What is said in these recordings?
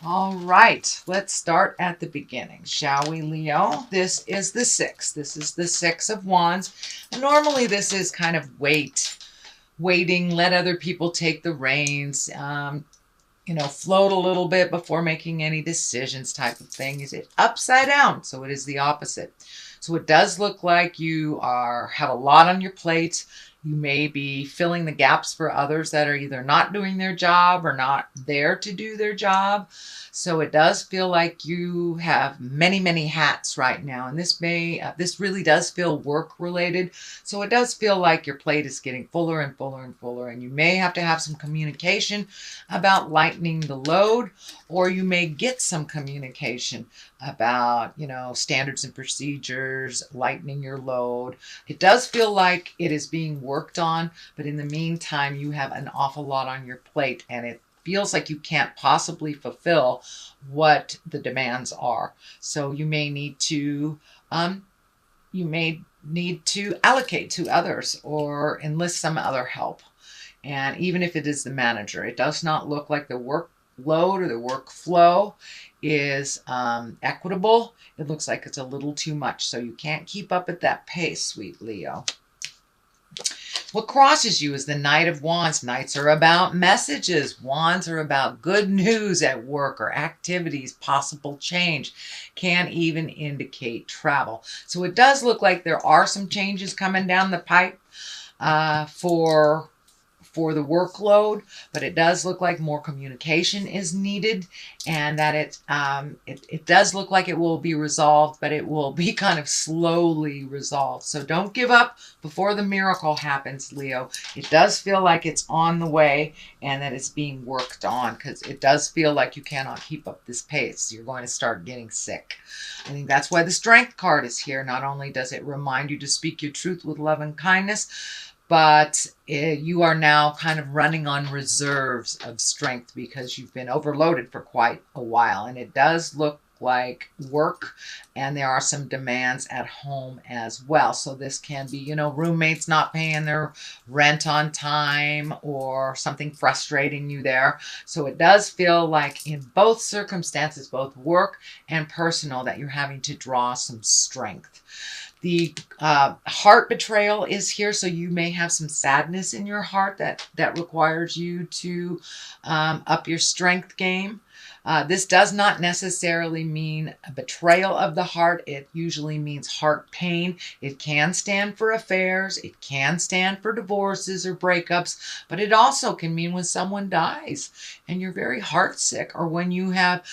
All right, let's start at the beginning, shall we, Leo? This is the six. This is the Six of Wands. Normally, this is kind of waiting, let other people take the reins, float a little bit before making any decisions type of thing. Is it upside down? So it is the opposite. So it does look like you have a lot on your plate. You may be filling the gaps for others that are either not doing their job or not there to do their job. So it does feel like you have many, many hats right now. And this really does feel work related. So it does feel like your plate is getting fuller and fuller and fuller. And you may have to have some communication about lightening the load, or you may get some communication about, standards and procedures, lightening your load. It does feel like it is being worked on, but in the meantime, you have an awful lot on your plate, and it feels like you can't possibly fulfill what the demands are. So you may need to allocate to others or enlist some other help. And even if it is the manager, it does not look like the workload or the workflow is equitable. It looks like it's a little too much. So you can't keep up at that pace, sweet Leo. What crosses you is the Knight of Wands. Knights are about messages. Wands are about good news at work or activities, possible change. Can even indicate travel. So it does look like there are some changes coming down the pipe for the workload, but it does look like more communication is needed, and that it does look like it will be resolved, but it will be kind of slowly resolved. So don't give up before the miracle happens, Leo. It does feel like it's on the way and that it's being worked on, because it does feel like you cannot keep up this pace. You're going to start getting sick. I think that's why the Strength card is here. Not only does it remind you to speak your truth with love and kindness, but you are now kind of running on reserves of strength because you've been overloaded for quite a while. And it does look like work, and there are some demands at home as well. So this can be, roommates not paying their rent on time or something frustrating you there. So it does feel like in both circumstances, both work and personal, that you're having to draw some strength. The heart betrayal is here, so you may have some sadness in your heart that requires you to up your strength game. This does not necessarily mean a betrayal of the heart. It usually means heart pain. It can stand for affairs. It can stand for divorces or breakups, but it also can mean when someone dies and you're very heartsick, or when you have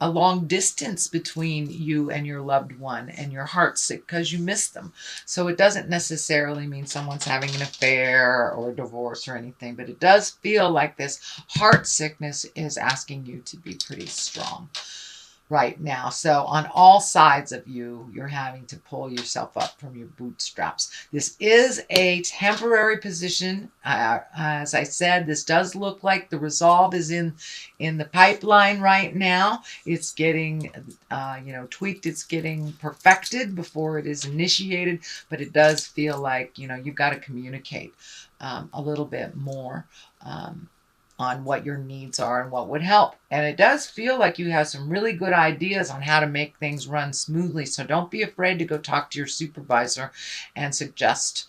a long distance between you and your loved one and your heart's sick because you miss them. So it doesn't necessarily mean someone's having an affair or a divorce or anything, but it does feel like this heart sickness is asking you to be pretty strong right now. So on all sides of you, you're having to pull yourself up from your bootstraps. This is a temporary position. As I said, this does look like the resolve is in the pipeline right now. It's getting, tweaked. It's getting perfected before it is initiated. But it does feel like, you've got to communicate a little bit more on what your needs are and what would help. And it does feel like you have some really good ideas on how to make things run smoothly. So don't be afraid to go talk to your supervisor and suggest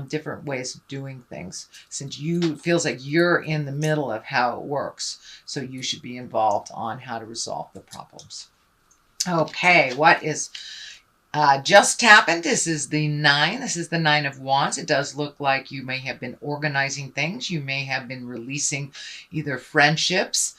different ways of doing things, since it feels like you're in the middle of how it works. So you should be involved on how to resolve the problems. Okay, what is just happened? This is the 9. This is the 9 of Wands. It does look like you may have been organizing things. You may have been releasing either friendships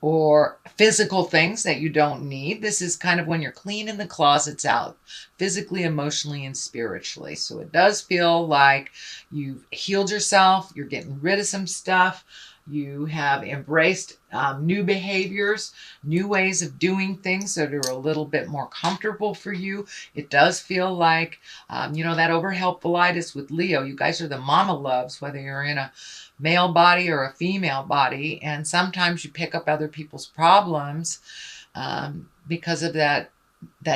or physical things that you don't need. This is kind of when you're cleaning the closets out, physically, emotionally, and spiritually. So it does feel like you've healed yourself. You're getting rid of some stuff. You have embraced new behaviors, new ways of doing things that are a little bit more comfortable for you. It does feel like, that overhelpfulitis with Leo. You guys are the mama loves, whether you're in a male body or a female body. And sometimes you pick up other people's problems because of that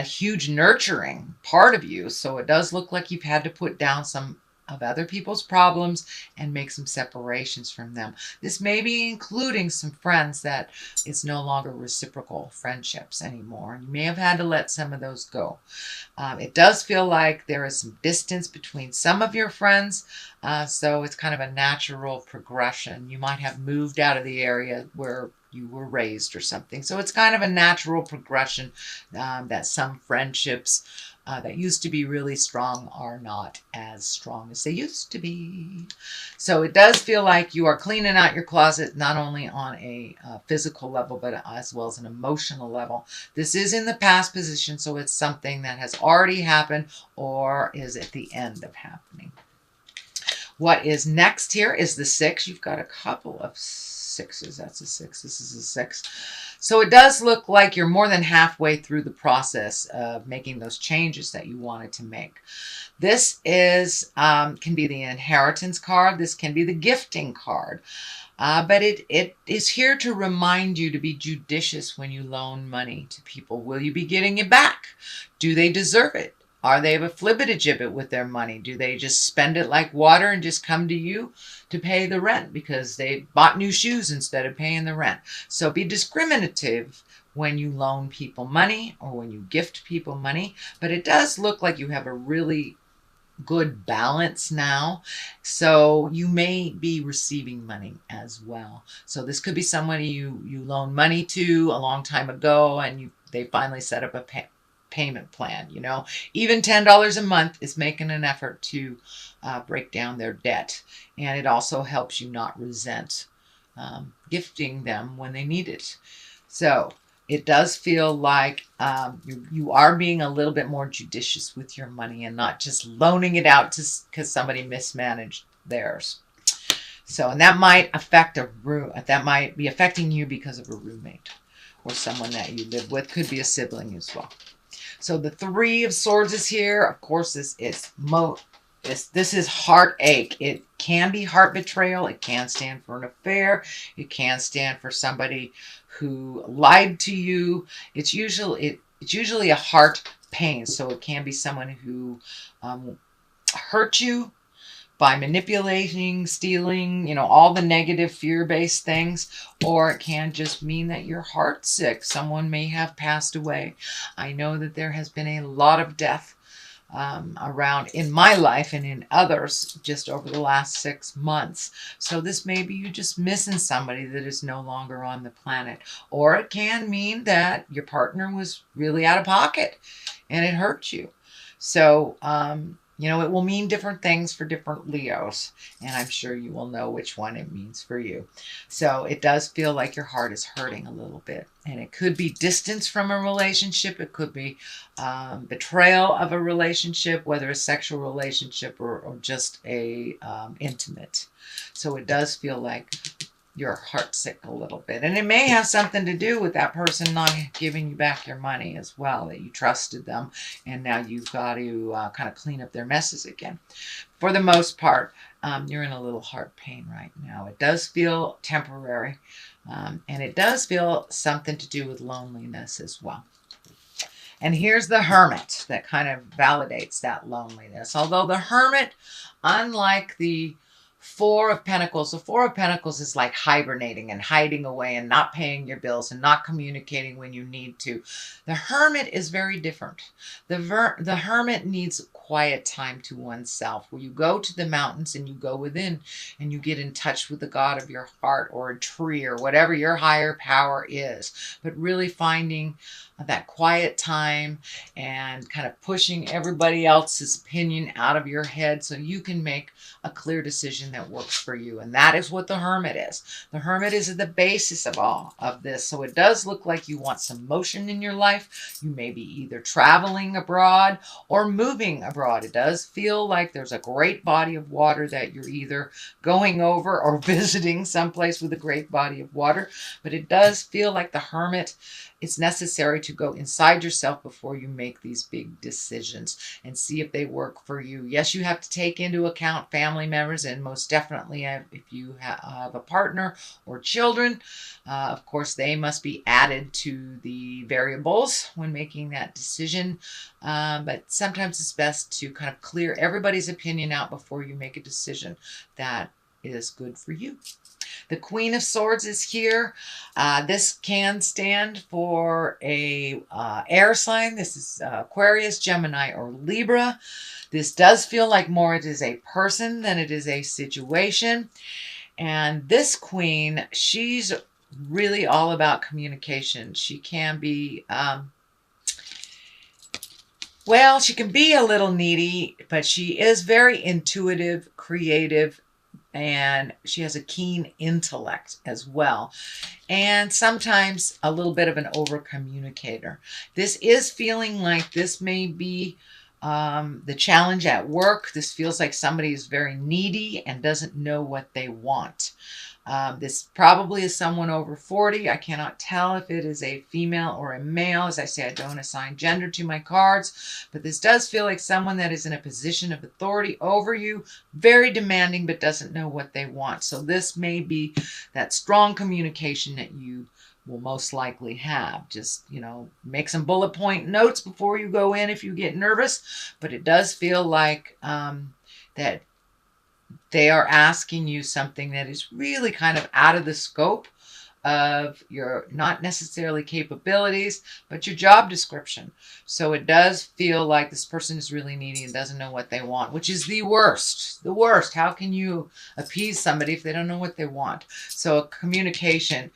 huge nurturing part of you. So it does look like you've had to put down some of other people's problems and make some separations from them. This may be including some friends that is no longer reciprocal friendships anymore. You may have had to let some of those go. It does feel like there is some distance between some of your friends, so it's kind of a natural progression. You might have moved out of the area where you were raised or something. So it's kind of a natural progression that some friendships that used to be really strong are not as strong as they used to be. So it does feel like you are cleaning out your closet, not only on a physical level, but as well as an emotional level. This is in the past position, so it's something that has already happened or is at the end of happening. What is next here is the 6. You've got a couple of 6s. That's a 6. This is a 6. So it does look like you're more than halfway through the process of making those changes that you wanted to make. This is can be the inheritance card. This can be the gifting card. But it is here to remind you to be judicious when you loan money to people. Will you be getting it back? Do they deserve it? Are they a flibbertigibbet with their money? Do they just spend it like water and just come to you to pay the rent because they bought new shoes instead of paying the rent? So be discriminative when you loan people money or when you gift people money. But it does look like you have a really good balance now, so you may be receiving money as well. So this could be somebody you loaned money to a long time ago, and they finally set up a payment plan. You know, even $10 a month is making an effort to break down their debt, and it also helps you not resent gifting them when they need it. So it does feel like you are being a little bit more judicious with your money and not just loaning it out because somebody mismanaged theirs. So, and that might affect that might be affecting you because of a roommate or someone that you live with. Could be a sibling as well. So the 3 of Swords is here. Of course, this is heartache. It can be heart betrayal. It can stand for an affair. It can stand for somebody who lied to you. It's usually a heart pain. So it can be someone who hurt you by manipulating, stealing, you know, all the negative fear-based things, or it can just mean that you're heartsick. Someone may have passed away. I know that there has been a lot of death around in my life and in others just over the last 6 months. So this may be you just missing somebody that is no longer on the planet. Or it can mean that your partner was really out of pocket and it hurt you. So, you know, it will mean different things for different Leos, and I'm sure you will know which one it means for you. So it does feel like your heart is hurting a little bit, and it could be distance from a relationship. It could be betrayal of a relationship, whether a sexual relationship or just a intimate. So it does feel like you're heartsick a little bit. And it may have something to do with that person not giving you back your money as well, that you trusted them and now you've got to kind of clean up their messes again. For the most part, you're in a little heart pain right now. It does feel temporary, and it does feel something to do with loneliness as well. And here's the Hermit that kind of validates that loneliness. Although the Hermit, unlike the 4 of Pentacles. The 4 of Pentacles is like hibernating and hiding away and not paying your bills and not communicating when you need to. The Hermit is very different. The Hermit needs quiet time to oneself, where you go to the mountains and you go within and you get in touch with the God of your heart or a tree or whatever your higher power is. But really finding that quiet time and kind of pushing everybody else's opinion out of your head so you can make a clear decision that works for you. And that is what the Hermit is. The Hermit is at the basis of all of this. So it does look like you want some motion in your life. You may be either traveling abroad or moving abroad. It does feel like there's a great body of water that you're either going over or visiting someplace with a great body of water. But it does feel like the Hermit, it's necessary to go inside yourself before you make these big decisions and see if they work for you. Yes, you have to take into account family members and most most definitely, if you have a partner or children, of course, they must be added to the variables when making that decision. But sometimes it's best to kind of clear everybody's opinion out before you make a decision that is good for you. The Queen of Swords is here. This can stand for a air sign. This is Aquarius, Gemini, or Libra. This does feel like more it is a person than it is a situation. And this queen, she's really all about communication. She can be, well, she can be a little needy, but she is very intuitive, creative, and she has a keen intellect as well. And sometimes a little bit of an over communicator. This is feeling like this may be the challenge at work. This feels like somebody is very needy and doesn't know what they want. This probably is someone over 40. I cannot tell if it is a female or a male. As I say, I don't assign gender to my cards, but this does feel like someone that is in a position of authority over you, very demanding, but doesn't know what they want. So this may be that strong communication that you will most likely have. Just, make some bullet point notes before you go in if you get nervous, but it does feel like that they are asking you something that is really kind of out of the scope of your, not necessarily capabilities, but your job description. So it does feel like this person is really needy and doesn't know what they want, which is the worst. The worst. How can you appease somebody if they don't know what they want? So communication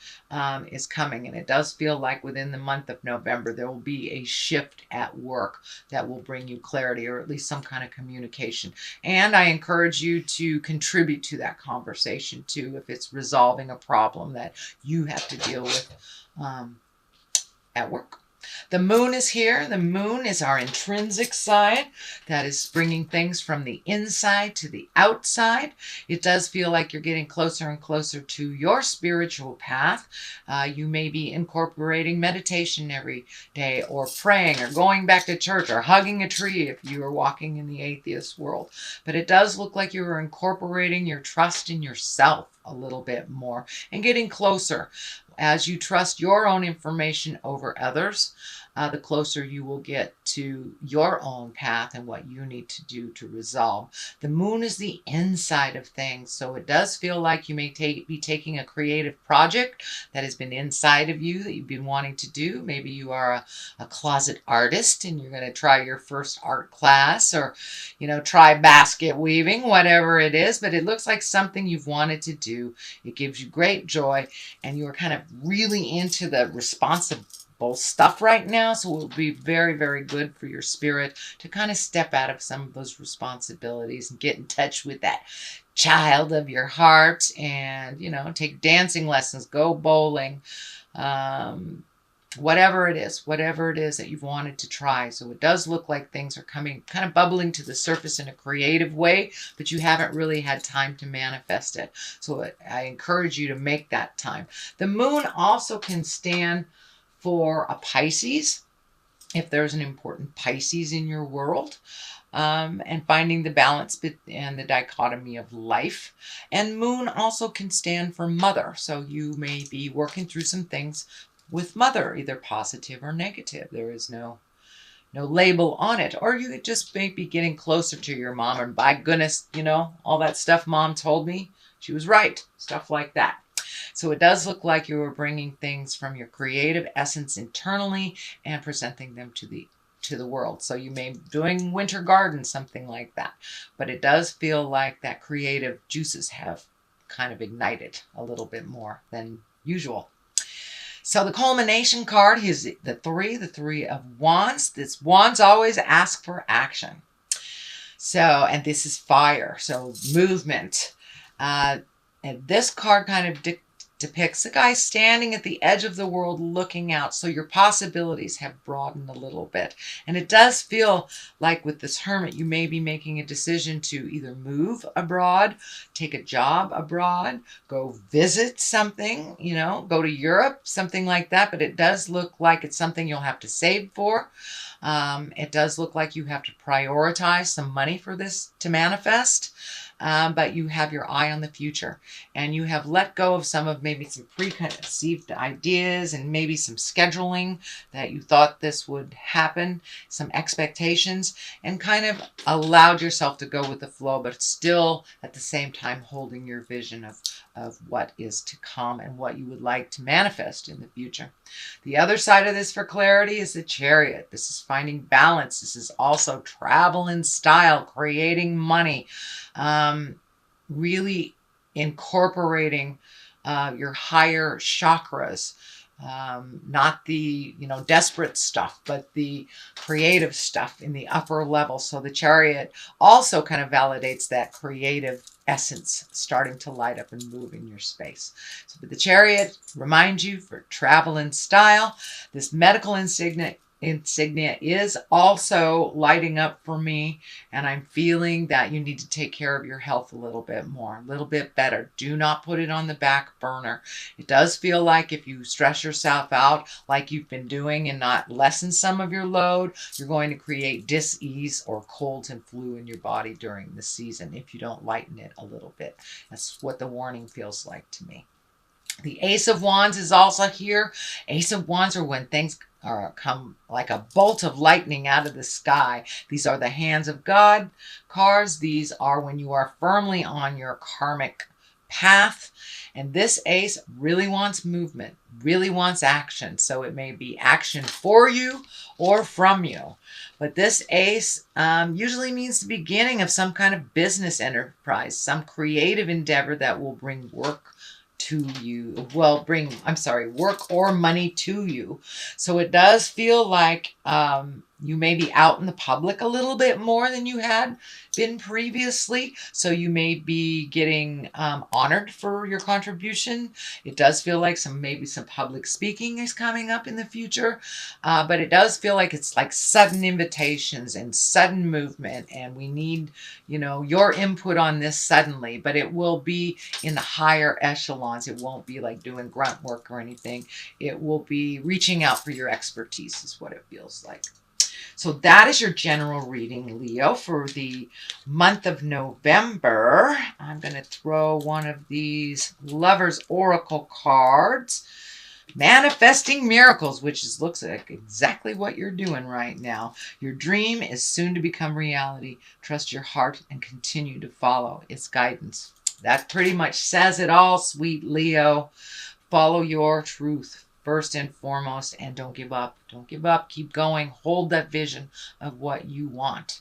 is coming, and it does feel like within the month of November there will be a shift at work that will bring you clarity, or at least some kind of communication. And I encourage you to contribute to that conversation too, if it's resolving a problem that you have to deal with at work. The moon is here. The moon is our intrinsic side that is bringing things from the inside to the outside. It does feel like you're getting closer and closer to your spiritual path. You may be incorporating meditation every day, or praying, or going back to church, or hugging a tree if you are walking in the atheist world. But it does look like you are incorporating your trust in yourself a little bit more and getting closer. As you trust your own information over others, the closer you will get to your own path and what you need to do to resolve. The moon is the inside of things, so it does feel like you may be taking a creative project that has been inside of you that you've been wanting to do. Maybe you are a closet artist and you're going to try your first art class, or try basket weaving, whatever it is, but it looks like something you've wanted to do. It gives you great joy, and you're kind of really into the responsibility stuff right now, so it will be very, very good for your spirit to kind of step out of some of those responsibilities and get in touch with that child of your heart, and take dancing lessons, go bowling, whatever it is that you've wanted to try. So it does look like things are coming, kind of bubbling to the surface in a creative way, but you haven't really had time to manifest it. So I encourage you to make that time. The moon also can stand for a Pisces, if there's an important Pisces in your world, and finding the balance and the dichotomy of life. And moon also can stand for mother, so you may be working through some things with mother, either positive or negative. There is no label on it. Or you could just maybe getting closer to your mom, and by goodness, all that stuff mom told me, she was right, stuff like that. So it does look like you are bringing things from your creative essence internally and presenting them to the world. So you may be doing winter garden, something like that. But it does feel like that creative juices have kind of ignited a little bit more than usual. So the culmination card is the three of wands. This wands always ask for action. So, and this is fire, so movement. And this card kind of depicts a guy standing at the edge of the world looking out. So your possibilities have broadened a little bit. And it does feel like with this hermit, you may be making a decision to either move abroad, take a job abroad, go visit something, go to Europe, something like that. But it does look like it's something you'll have to save for. It does look like you have to prioritize some money for this to manifest. but you have your eye on the future, and you have let go of some of maybe some preconceived ideas and maybe some scheduling that you thought this would happen, some expectations, and kind of allowed yourself to go with the flow, but still at the same time holding your vision of what is to come and what you would like to manifest in the future. The other side of this for clarity is the Chariot. This is finding balance. This is also travel in style, creating money, really incorporating your higher chakras, not the desperate stuff, but the creative stuff in the upper level. So the Chariot also kind of validates that creative essence starting to light up and move in your space. So but the Chariot reminds you for travel and style. This medical insignia is also lighting up for me, and I'm feeling that you need to take care of your health a little bit more, a little bit better. Do not put it on the back burner. It does feel like if you stress yourself out like you've been doing and not lessen some of your load, you're going to create dis-ease or colds and flu in your body during the season if you don't lighten it a little bit. That's what the warning feels like to me. The Ace of Wands is also here. Ace of Wands are when things come like a bolt of lightning out of the sky. These are the hands of God cards. These are when you are firmly on your karmic path. And this ace really wants movement, really wants action. So it may be action for you or from you. But this ace usually means the beginning of some kind of business enterprise, some creative endeavor that will bring work to you, work or money to you. So it does feel like you may be out in the public a little bit more than you had been previously. So you may be getting honored for your contribution. It does feel like maybe some public speaking is coming up in the future. But it does feel like it's like sudden invitations and sudden movement. And we need, your input on this suddenly, but it will be in the higher echelons. It won't be like doing grunt work or anything. It will be reaching out for your expertise is what it feels like. So that is your general reading, Leo, for the month of November. I'm going to throw one of these Lover's Oracle cards. Manifesting miracles, which looks like exactly what you're doing right now. Your dream is soon to become reality. Trust your heart and continue to follow its guidance. That pretty much says it all, sweet Leo. Follow your truth first and foremost, and don't give up. Don't give up. Keep going. Hold that vision of what you want.